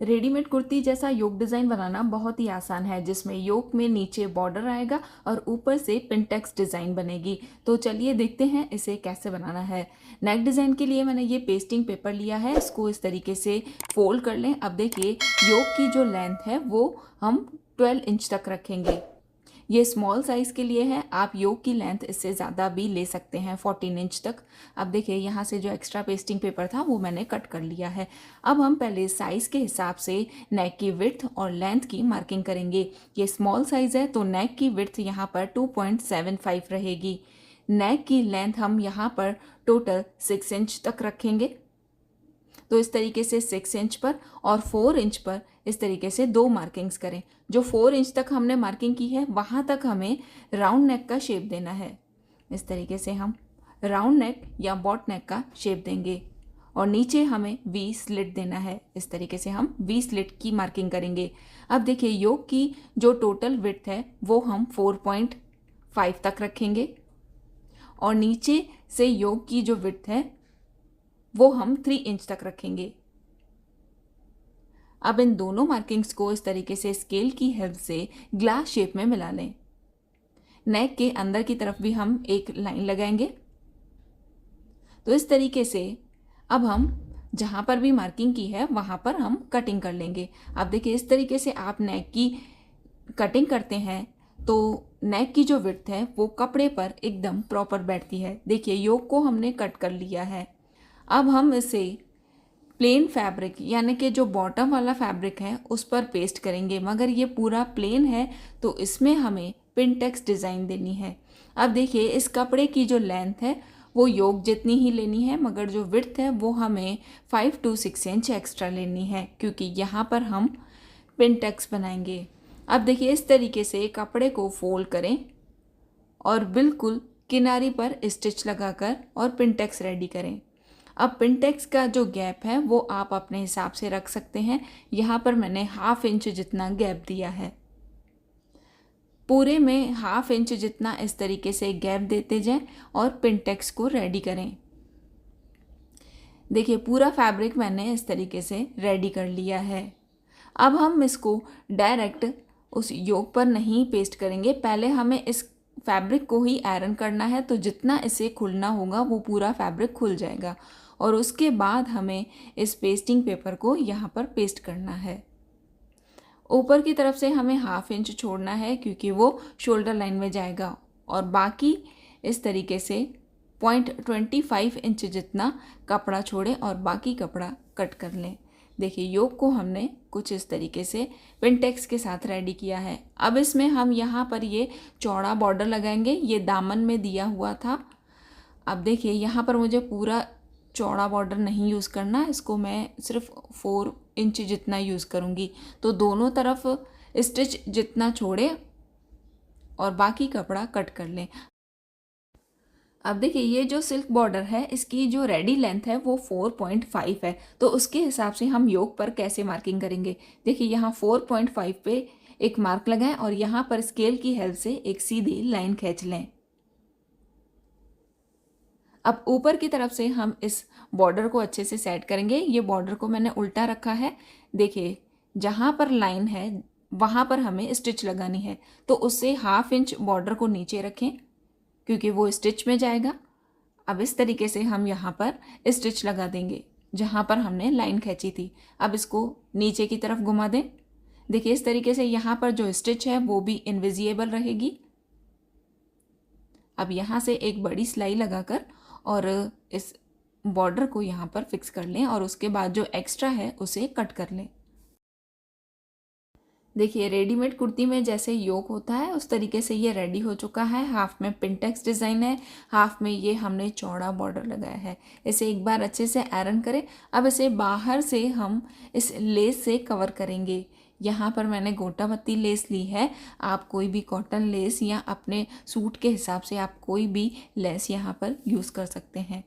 Readymade kurti जैसा योक design बनाना बहुत ही आसान है, जिसमें योक में नीचे बॉर्डर आएगा और ऊपर से पिनटेक्स डिज़ाइन बनेगी। तो चलिए देखते हैं इसे कैसे बनाना है। नेक डिज़ाइन के लिए मैंने ये पेस्टिंग पेपर लिया है, इसको इस तरीके से फोल्ड कर लें। अब देखिए योक की जो लेंथ है वो हम 12 इंच तक रखेंगे। ये स्मॉल साइज़ के लिए है, आप योक की लेंथ इससे ज़्यादा भी ले सकते हैं 14 इंच तक। अब देखिए यहाँ से जो एक्स्ट्रा पेस्टिंग पेपर था वो मैंने कट कर लिया है। अब हम पहले साइज़ के हिसाब से नेक की विड्थ और लेंथ की मार्किंग करेंगे। ये स्मॉल साइज़ है तो नेक की विड्थ यहाँ पर 2.75 रहेगी। नेक की लेंथ हम यहाँ पर टोटल 6 इंच तक रखेंगे। तो इस तरीके से 6 इंच पर और 4 इंच पर इस तरीके से दो मार्किंग्स करें। जो 4 इंच तक हमने मार्किंग की है वहाँ तक हमें राउंड नेक का शेप देना है। इस तरीके से हम राउंड नेक या बॉट नेक का शेप देंगे और नीचे हमें वी स्लिट देना है। इस तरीके से हम वी स्लिट की मार्किंग करेंगे। अब देखिए योक की जो टोटल विड्थ है वो हम 4.5 तक रखेंगे और नीचे से योक की जो विड्थ है वो हम 3 इंच तक रखेंगे। अब इन दोनों मार्किंग्स को इस तरीके से स्केल की हेल्प से ग्लास शेप में मिला लें। नेक के अंदर की तरफ भी हम एक लाइन लगाएंगे। तो इस तरीके से अब हम जहाँ पर भी मार्किंग की है वहाँ पर हम कटिंग कर लेंगे। अब देखिए इस तरीके से आप नेक की कटिंग करते हैं तो नेक की जो विड्थ है वो कपड़े पर एकदम प्रॉपर बैठती है। देखिए योक को हमने कट कर लिया है। अब हम इसे प्लेन फैब्रिक यानी कि जो बॉटम वाला फैब्रिक है उस पर पेस्ट करेंगे, मगर ये पूरा प्लेन है तो इसमें हमें पिनटेक्स डिज़ाइन देनी है। अब देखिए इस कपड़े की जो लेंथ है वो योक जितनी ही लेनी है, मगर जो विड्थ है वो हमें 5 to 6 इंच एक्स्ट्रा लेनी है क्योंकि यहाँ पर हम पिनटेक्स बनाएंगे। अब देखिए इस तरीके से कपड़े को फोल्ड करें और बिल्कुल किनारी पर स्टिच लगाकर और पिनटेक्स रेडी करें। अब पिनटेक्स का जो गैप है वो आप अपने हिसाब से रख सकते हैं। यहाँ पर मैंने 1/2 इंच जितना गैप दिया है। पूरे में 1/2 इंच जितना इस तरीके से गैप देते जाएं और पिनटेक्स को रेडी करें। देखिए पूरा फैब्रिक मैंने इस तरीके से रेडी कर लिया है। अब हम इसको डायरेक्ट उस योक पर नहीं पेस्ट करेंगे, पहले हमें इस फैब्रिक को ही आयरन करना है। तो जितना इसे खुलना होगा वो पूरा फैब्रिक खुल जाएगा और उसके बाद हमें इस पेस्टिंग पेपर को यहाँ पर पेस्ट करना है। ऊपर की तरफ से हमें 1/2 इंच छोड़ना है क्योंकि वो शोल्डर लाइन में जाएगा और बाकी इस तरीके से 0.25 इंच जितना कपड़ा छोड़ें और बाकी कपड़ा कट कर लें। देखिए योक को हमने कुछ इस तरीके से पिनटेक्स के साथ रेडी किया है। अब इसमें हम यहाँ पर ये चौड़ा बॉर्डर लगाएंगे, ये दामन में दिया हुआ था। अब देखिए यहाँ पर मुझे पूरा चौड़ा बॉर्डर नहीं यूज़ करना, इसको मैं सिर्फ 4 इंच जितना यूज़ करूँगी। तो दोनों तरफ स्टिच जितना छोड़े और बाकी कपड़ा कट कर लें। अब देखिए ये जो सिल्क बॉर्डर है इसकी जो रेडी लेंथ है वो 4.5 है, तो उसके हिसाब से हम योक पर कैसे मार्किंग करेंगे। देखिए यहाँ 4.5 पे एक मार्क लगाएं और यहाँ पर स्केल की हेल्प से एक सीधी लाइन खींच लें। अब ऊपर की तरफ से हम इस बॉर्डर को अच्छे से सेट करेंगे। ये बॉर्डर को मैंने उल्टा रखा है। देखिए जहाँ पर लाइन है वहाँ पर हमें स्टिच लगानी है, तो उससे 1/2 इंच बॉर्डर को नीचे रखें क्योंकि वो स्टिच में जाएगा। अब इस तरीके से हम यहाँ पर स्टिच लगा देंगे जहाँ पर हमने लाइन खींची थी। अब इसको नीचे की तरफ घुमा दें। देखिए इस तरीके से यहाँ पर जो स्टिच है वो भी इनविजिबल रहेगी। अब यहाँ से एक बड़ी सिलाई लगाकर और इस बॉर्डर को यहाँ पर फिक्स कर लें और उसके बाद जो एक्स्ट्रा है उसे कट कर लें। देखिए रेडीमेड कुर्ती में जैसे योक होता है उस तरीके से ये रेडी हो चुका है। हाफ में पिनटेक्स डिज़ाइन है, हाफ में ये हमने चौड़ा बॉर्डर लगाया है। इसे एक बार अच्छे से आयरन करें। अब इसे बाहर से हम इस लेस से कवर करेंगे। यहाँ पर मैंने गोटा पत्ती लेस ली है, आप कोई भी कॉटन लेस या अपने सूट के हिसाब से आप कोई भी लेस यहाँ पर यूज़ कर सकते हैं।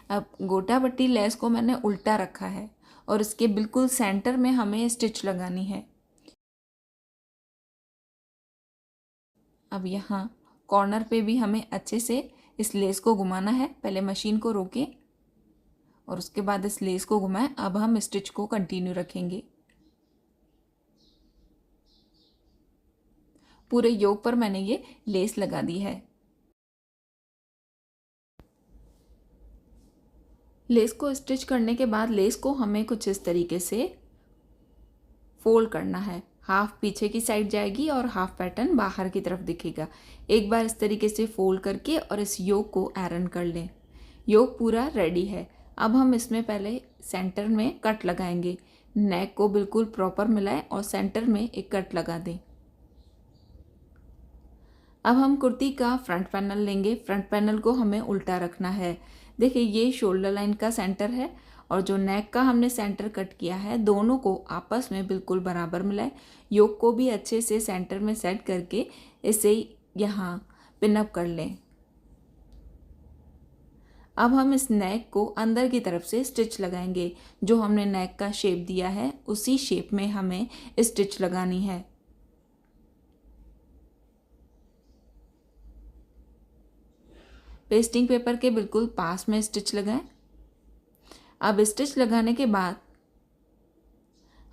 अब गोटा पट्टी लेस को मैंने उल्टा रखा है और इसके बिल्कुल सेंटर में हमें स्टिच लगानी है। अब यहाँ कॉर्नर पे भी हमें अच्छे से इस लेस को घुमाना है। पहले मशीन को रोकें और उसके बाद इस लेस को घुमाएं। अब हम स्टिच को कंटिन्यू रखेंगे। पूरे योक पर मैंने ये लेस लगा दी है। लेस को स्टिच करने के बाद लेस को हमें कुछ इस तरीके से फोल्ड करना है। हाफ पीछे की साइड जाएगी और हाफ पैटर्न बाहर की तरफ दिखेगा। एक बार इस तरीके से फोल्ड करके और इस योक को आयरन कर लें। योक पूरा रेडी है। अब हम इसमें पहले सेंटर में कट लगाएंगे। नेक को बिल्कुल प्रॉपर मिलाएं और सेंटर में एक कट लगा दें। अब हम कुर्ती का फ्रंट पैनल लेंगे। फ्रंट पैनल को हमें उल्टा रखना है। देखिए ये शोल्डर लाइन का सेंटर है और जो नेक का हमने सेंटर कट किया है, दोनों को आपस में बिल्कुल बराबर मिलाएं। योक को भी अच्छे से सेंटर में सेट करके इसे यहाँ पिनअप कर लें। अब हम इस नेक को अंदर की तरफ से स्टिच लगाएंगे। जो हमने नेक का शेप दिया है उसी शेप में हमें स्टिच लगानी है। पेस्टिंग पेपर के बिल्कुल पास में स्टिच लगाएं। अब स्टिच लगाने के बाद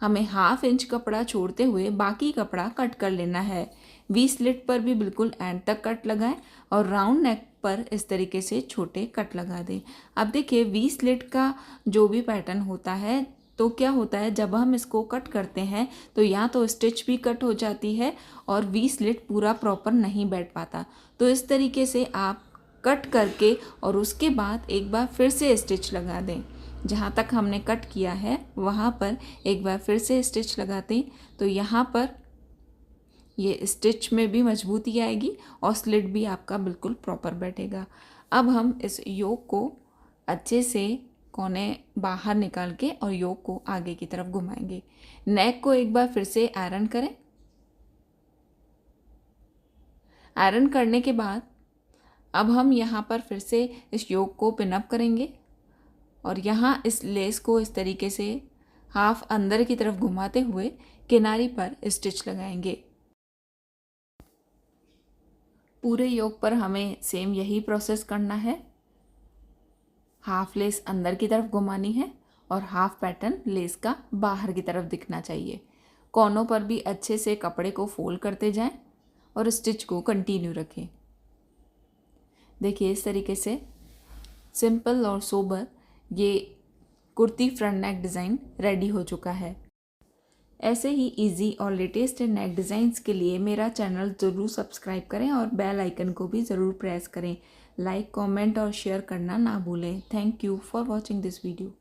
हमें हाफ इंच कपड़ा छोड़ते हुए बाकी कपड़ा कट कर लेना है। वी स्लिट पर भी बिल्कुल एंड तक कट लगाएं और राउंड नेक पर इस तरीके से छोटे कट लगा दें। अब देखिए वी स्लिट का जो भी पैटर्न होता है तो क्या होता है, जब हम इसको कट करते हैं तो या तो स्टिच भी कट हो जाती है और वी स्लिट पूरा प्रॉपर नहीं बैठ पाता। तो इस तरीके से आप कट करके और उसके बाद एक बार फिर से स्टिच लगा दें। जहाँ तक हमने कट किया है वहाँ पर एक बार फिर से स्टिच लगा दें तो यहाँ पर ये स्टिच में भी मजबूती आएगी और स्लिट भी आपका बिल्कुल प्रॉपर बैठेगा। अब हम इस योक को अच्छे से कोने बाहर निकाल के और योक को आगे की तरफ घुमाएंगे। नेक को एक बार फिर से आयरन करें। आयरन करने के बाद अब हम यहाँ पर फिर से इस योक को पिनअप करेंगे और यहाँ इस लेस को इस तरीके से हाफ अंदर की तरफ घुमाते हुए किनारी पर स्टिच लगाएंगे। पूरे योक पर हमें सेम यही प्रोसेस करना है। हाफ लेस अंदर की तरफ घुमानी है और हाफ पैटर्न लेस का बाहर की तरफ दिखना चाहिए। कोनों पर भी अच्छे से कपड़े को फोल्ड करते जाएं और स्टिच को कंटिन्यू रखें। देखिए इस तरीके से सिंपल और सोबर ये कुर्ती फ्रंट नेक डिज़ाइन रेडी हो चुका है। ऐसे ही इजी और लेटेस्ट नेक डिज़ाइंस के लिए मेरा चैनल ज़रूर सब्सक्राइब करें और बेल आइकन को भी ज़रूर प्रेस करें। लाइक, कमेंट और शेयर करना ना भूलें। Thank you for watching this video.